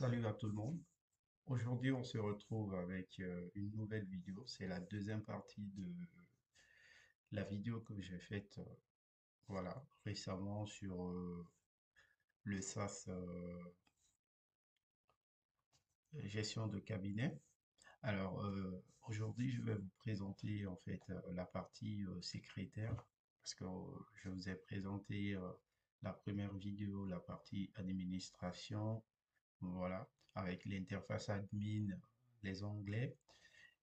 Salut à tout le monde. Aujourd'hui, on se retrouve avec une nouvelle vidéo. C'est la deuxième partie de la vidéo que j'ai faite voilà, récemment sur le SaaS gestion de cabinet. Alors, aujourd'hui, je vais vous présenter en fait la partie secrétaire parce que je vous ai présenté la première vidéo, la partie administration, voilà, avec l'interface admin, les onglets.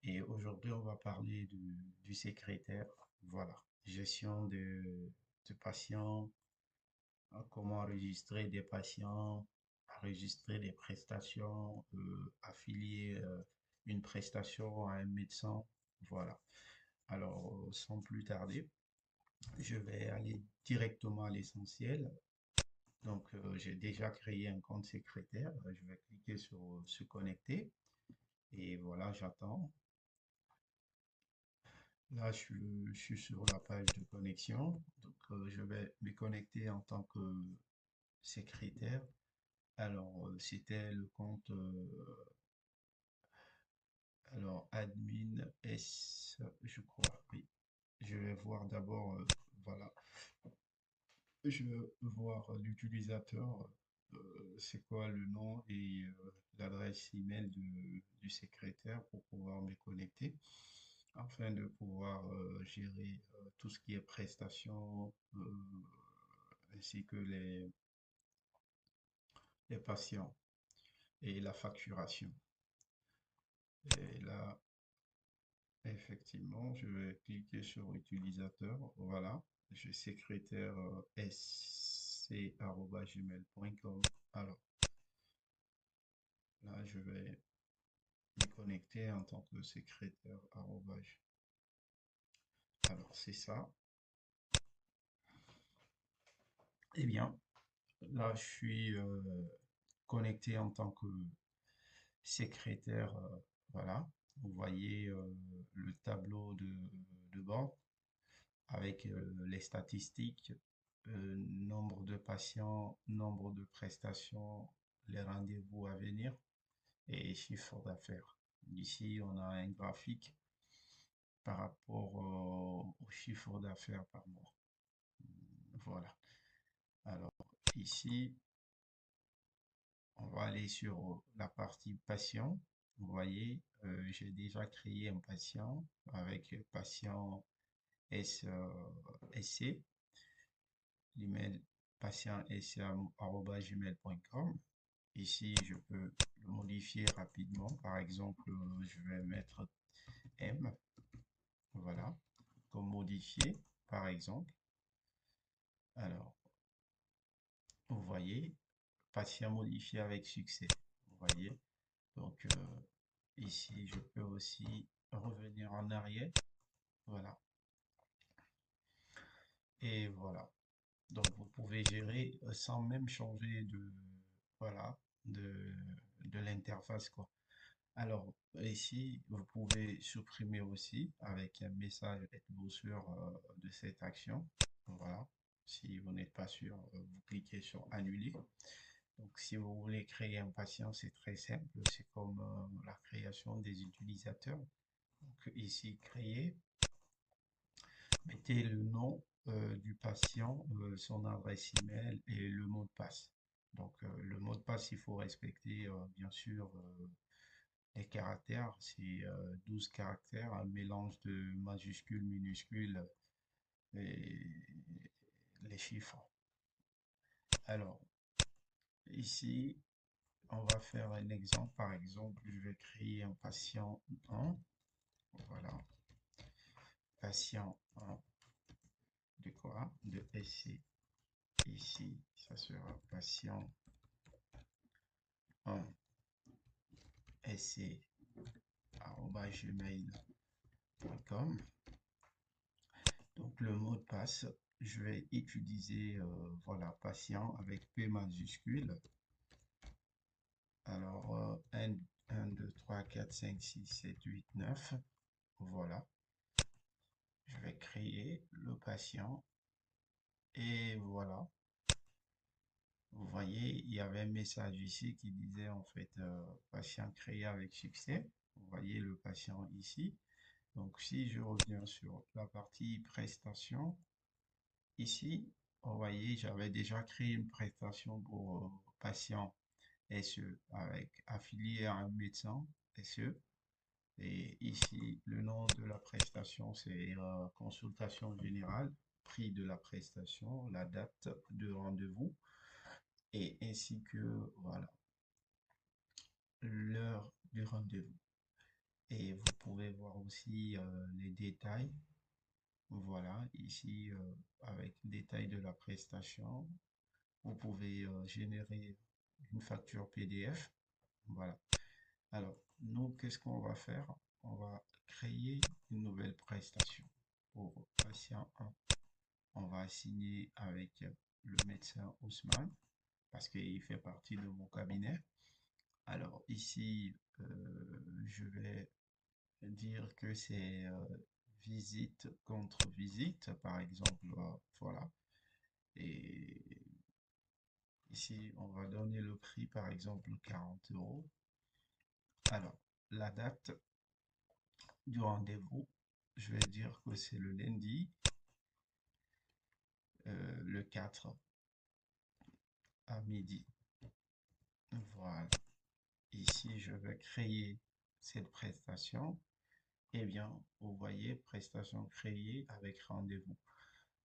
Et aujourd'hui, on va parler du secrétaire. Voilà, gestion de patients, comment enregistrer des patients, enregistrer des prestations, affilier une prestation à un médecin. Voilà. Alors, sans plus tarder, je vais aller directement à l'essentiel. Donc, j'ai déjà créé un compte secrétaire. Je vais cliquer sur se connecter. Et voilà, j'attends. Là, je suis sur la page de connexion. Donc, je vais me connecter en tant que secrétaire. Alors, c'était le compte, alors, admin S, je crois, oui. Je vais voir d'abord, voilà, je vais voir l'utilisateur, c'est quoi le nom et l'adresse email du secrétaire pour pouvoir me connecter, afin de pouvoir gérer tout ce qui est prestations, ainsi que les patients et la facturation. Et là, effectivement, je vais cliquer sur utilisateur. Voilà, j'ai secrétaire sc@gmail.com. Alors là, je vais me connecter en tant que secrétaire arrobase. Alors, c'est ça. Eh bien, là, je suis connecté en tant que secrétaire. Voilà, vous voyez le tableau de bord avec les statistiques, nombre de patients, nombre de prestations, les rendez-vous à venir et chiffre d'affaires. Ici, on a un graphique par rapport au chiffre d'affaires par mois. Voilà. Alors, ici, on va aller sur la partie patient. Vous voyez, j'ai déjà créé un patient avec patient SC, l'email patient@gmail.com. Ici, je peux le modifier rapidement. Par exemple, je vais mettre M, voilà, comme modifier, par exemple. Alors, vous voyez, patient modifié avec succès. Vous voyez, donc ici, je peux aussi revenir en arrière. Voilà, et voilà. Donc, vous pouvez gérer sans même changer voilà, de, de l'interface, quoi. Alors, ici, vous pouvez supprimer aussi avec un message êtes-vous sûr de cette action. Voilà. Si vous n'êtes pas sûr, vous cliquez sur annuler. Donc, si vous voulez créer un patient, c'est très simple. C'est comme la création des utilisateurs. Donc, ici, créer. Mettez le nom du patient, son adresse email et le mot de passe. Donc, le mot de passe, il faut respecter, bien sûr, les caractères. C'est 12 caractères, un mélange de majuscules, minuscules et les chiffres. Alors, ici, on va faire un exemple. Par exemple, je vais créer un patient 1. Voilà, patient 1 de quoi? De SC. Ici, ça sera patient 1 sc@gmail.com. Donc le mot de passe, je vais utiliser voilà, patient avec P majuscule. Alors 1, 2, 3, 4, 5, 6, 7, 8, 9. Voilà. Je vais créer le patient et voilà. Vous voyez, il y avait un message ici qui disait en fait patient créé avec succès. Vous voyez le patient ici. Donc si je reviens sur la partie prestation, ici, vous voyez, j'avais déjà créé une prestation pour patient SE avec affilié à un médecin SE. Et ici, le nom de la prestation, c'est consultation générale, prix de la prestation, la date de rendez-vous et ainsi que voilà l'heure du rendez-vous. Et vous pouvez voir aussi les détails. Voilà, ici avec détail de la prestation, vous pouvez générer une facture PDF. Voilà. Alors, nous, qu'est-ce qu'on va faire? On va créer une nouvelle prestation pour patient 1. On va assigner avec le médecin Ousmane parce qu'il fait partie de mon cabinet. Alors ici, je vais dire que c'est visite contre visite, par exemple. Voilà. Et ici, on va donner le prix, par exemple, 40 euros. Alors, la date du rendez-vous, je vais dire que c'est le lundi, le 4 à midi. Voilà. Ici, je vais créer cette prestation. Eh bien, vous voyez, prestation créée avec rendez-vous.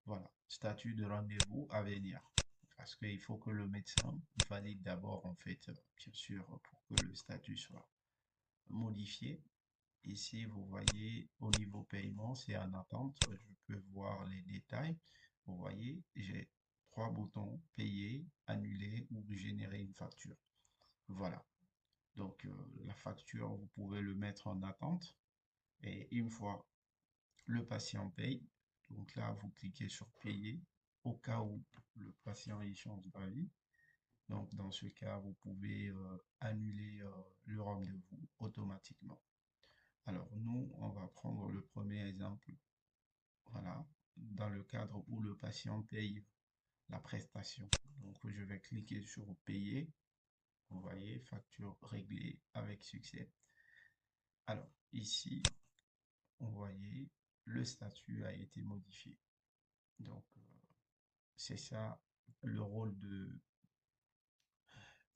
Voilà, statut de rendez-vous à venir. Parce qu'il faut que le médecin valide d'abord, en fait, bien sûr, pour que le statut soit modifié. Ici, vous voyez, au niveau paiement, c'est en attente. Je peux voir les détails. Vous voyez, j'ai trois boutons, payer, annuler ou générer une facture. Voilà. Donc, la facture, vous pouvez le mettre en attente. Et une fois le patient paye, donc là, vous cliquez sur payer au cas où le patient il change d'avis. Donc, dans ce cas, vous pouvez annuler le rendez-vous automatiquement. Alors, nous, on va prendre le premier exemple. Voilà, dans le cadre où le patient paye la prestation. Donc, je vais cliquer sur payer. Vous voyez, facture réglée avec succès. Alors, ici, vous voyez, le statut a été modifié. Donc, c'est ça le rôle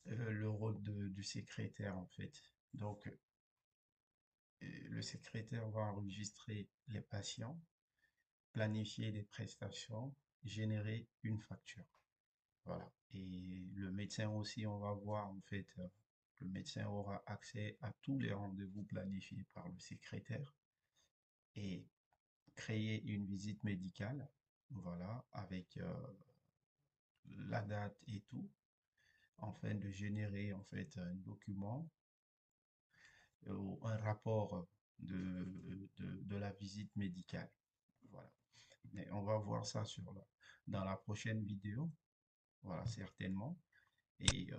du secrétaire, en fait. Donc, le secrétaire va enregistrer les patients, planifier des prestations, générer une facture. Voilà. Et le médecin aussi, on va voir, en fait, le médecin aura accès à tous les rendez-vous planifiés par le secrétaire et créer une visite médicale, voilà, avec la date et tout, afin de générer en fait un document ou un rapport de la visite médicale. Voilà. Mais on va voir ça dans la prochaine vidéo, voilà, certainement. Et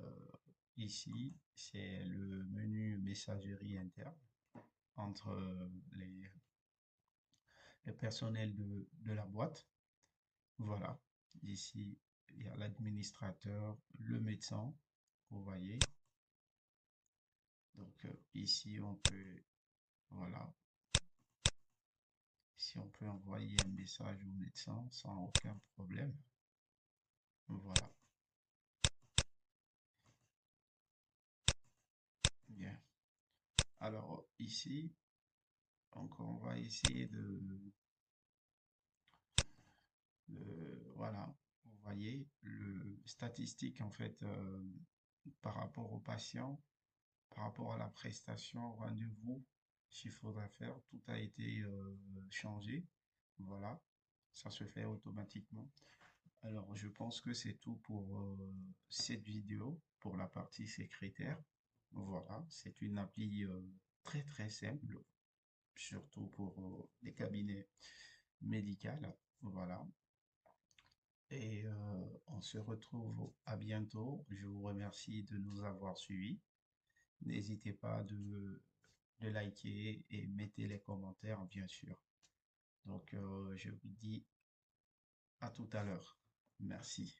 ici, c'est le menu messagerie interne entre les personnels de la boîte. Voilà. Ici, il y a l'administrateur, le médecin, vous voyez. Donc ici, on peut, voilà, ici on peut envoyer un message au médecin sans aucun problème. Voilà, bien. Alors ici, donc on va essayer voilà, vous voyez, le statistique en fait par rapport au patient, par rapport à la prestation, rendez-vous, chiffre d'affaires, tout a été changé. Voilà, ça se fait automatiquement. Alors, je pense que c'est tout pour cette vidéo, pour la partie secrétaire. Voilà, c'est une appli très très simple, surtout pour les cabinets médicaux. Voilà. Et on se retrouve à bientôt. Je vous remercie de nous avoir suivis. N'hésitez pas de liker et mettez les commentaires, bien sûr. Donc, je vous dis à tout à l'heure. Merci.